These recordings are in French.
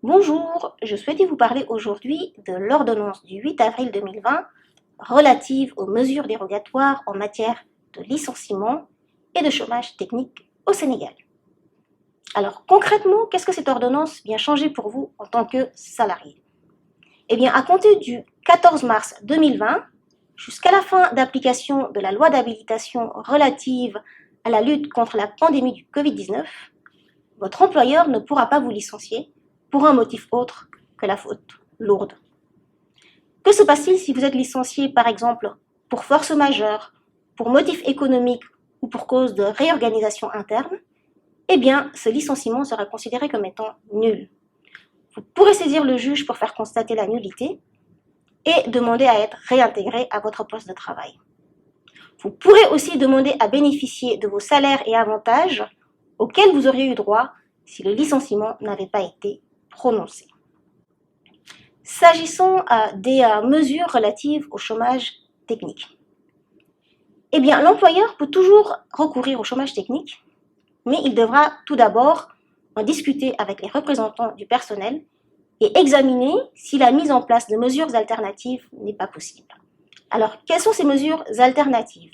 Bonjour, je souhaitais vous parler aujourd'hui de l'ordonnance du 8 avril 2020 relative aux mesures dérogatoires en matière de licenciement et de chômage technique au Sénégal. Alors concrètement, qu'est-ce que cette ordonnance vient changer pour vous en tant que salarié? Eh bien, à compter du 14 mars 2020 jusqu'à la fin d'application de la loi d'habilitation relative à la lutte contre la pandémie du Covid-19, votre employeur ne pourra pas vous licencier pour un motif autre que la faute lourde. Que se passe-t-il si vous êtes licencié, par exemple, pour force majeure, pour motif économique ou pour cause de réorganisation interne? Eh bien, ce licenciement sera considéré comme étant nul. Vous pourrez saisir le juge pour faire constater la nullité et demander à être réintégré à votre poste de travail. Vous pourrez aussi demander à bénéficier de vos salaires et avantages auxquels vous auriez eu droit si le licenciement n'avait pas été prononcé. S'agissant des mesures relatives au chômage technique, eh bien, l'employeur peut toujours recourir au chômage technique, mais il devra tout d'abord en discuter avec les représentants du personnel et examiner si la mise en place de mesures alternatives n'est pas possible. Alors, quelles sont ces mesures alternatives?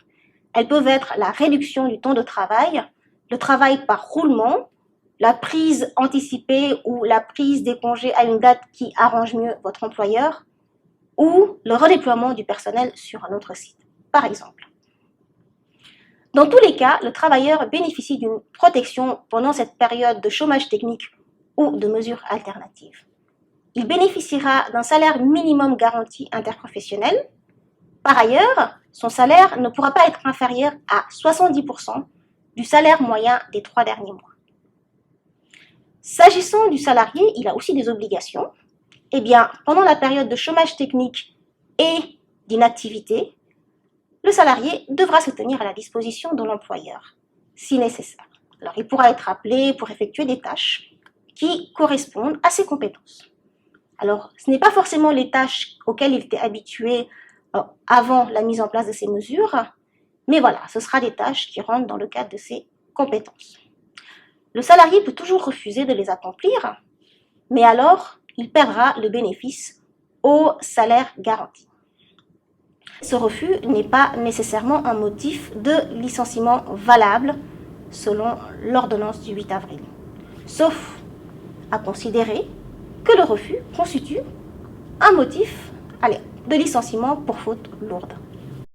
Elles peuvent être la réduction du temps de travail, le travail par roulement, la prise anticipée ou la prise des congés à une date qui arrange mieux votre employeur, ou le redéploiement du personnel sur un autre site, par exemple. Dans tous les cas, le travailleur bénéficie d'une protection pendant cette période de chômage technique ou de mesures alternatives. Il bénéficiera d'un salaire minimum garanti interprofessionnel. Par ailleurs, son salaire ne pourra pas être inférieur à 70% du salaire moyen des 3 derniers mois. S'agissant du salarié, il a aussi des obligations. Eh bien, pendant la période de chômage technique et d'inactivité, le salarié devra se tenir à la disposition de l'employeur, si nécessaire. Alors, il pourra être appelé pour effectuer des tâches qui correspondent à ses compétences. Alors, ce n'est pas forcément les tâches auxquelles il était habitué avant la mise en place de ces mesures, mais voilà, ce sera des tâches qui rentrent dans le cadre de ses compétences. Le salarié peut toujours refuser de les accomplir, mais alors il perdra le bénéfice au salaire garanti. Ce refus n'est pas nécessairement un motif de licenciement valable selon l'ordonnance du 8 avril, sauf à considérer que le refus constitue un motif de licenciement pour faute lourde.